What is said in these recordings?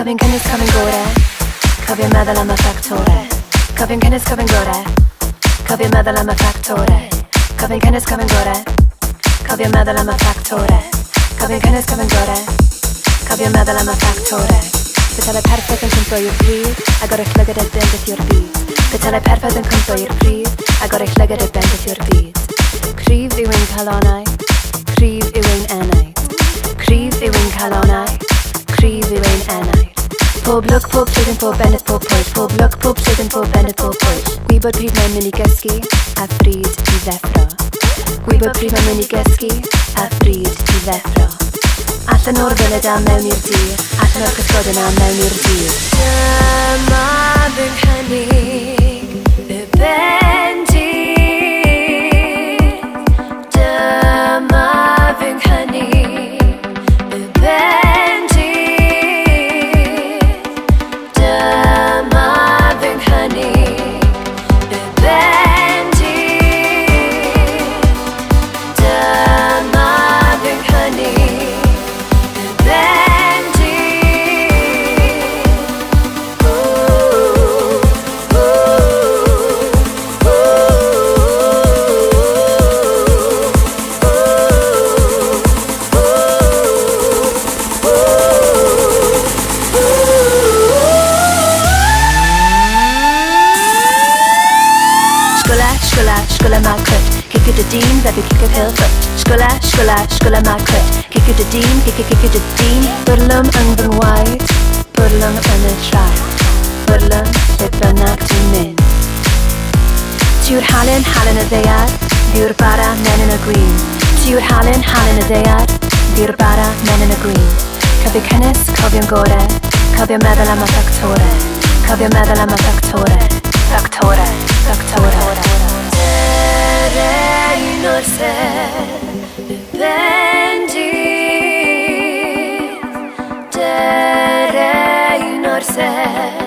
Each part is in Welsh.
Cofi'n cynnes, cofi'n gore. Cofio meddwl am y ffactore. Cofi'n cynnes, cofi'n gore. Cofio meddwl am y ffactore. Cofi'n cynnes, cofi'n gore. Cofio meddwl am y ffactore. Cofi'n cynnes, cofi'n gore. Cofio meddwl am y ffactore. Petale perffaith yn cwmpo i'r pryd, a gorau llygad y bendith i'r byd. Petale perffaith yn cwmpo i'r pryd, a gorau llygad y bendith i'r byd. Cryf yw ein calonau, cryf yw ein enaid. Cryf yw ein calonau, cryf yw ein enaid. Pob lwc, pob trwyddyn, pob bendith, pob pwyll. Pob lwc, pob trwyddyn, pob bendith, pob pwyll. Gwybod pryd mae'n mynd i gysgu, a phryd i ddeffro. Gwybod pryd mae'n mynd i gysgu, a phryd i ddeffro. Allan o'r fyled a mewn i'r dyr, allan o'r cysgodyn a mewn i'r dyr. Dyma fy nghynnig, y bendith. Dyma fy nghynnig, y bendith. Dyma fy nghynnig, y bendith. Dyma fy nghynnig. Sgwla ma cwt, cic dy dyn, fe cic y pilfwt. Sgwla ma cwt, cic dy dyn, cic dy dyn. Bwrlwm yng fy ngwaed, bwrlwm yn y traed. Bwrlwm lle bynnag dwi'n mynd. Tiw'r halen y ddeiar, ddiw'r bara men yn y gwyn. Tiw'r halen y ddeiar, ddiw'r bara men yn y gwyn. Cofio cynnes, cofio'n gore, cofio meddwl am y ffactore. Cofio meddwl am y ffactore, ffactore, ffactore. Un o'r sef, y bendith. Un o'r sef,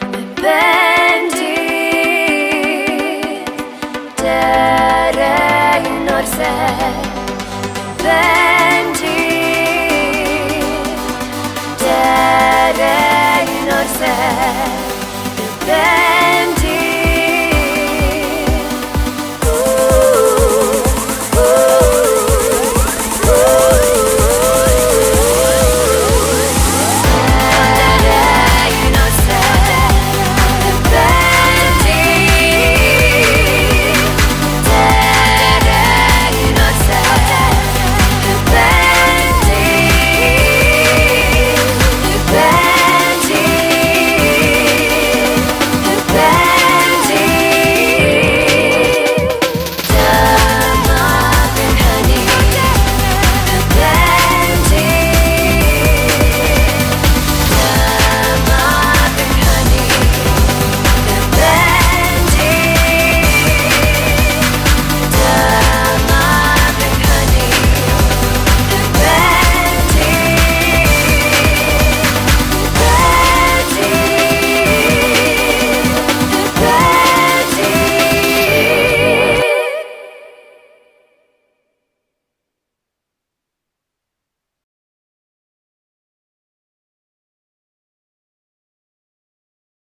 y bendith. Un o'r sef, y bendith. Un o'r sef.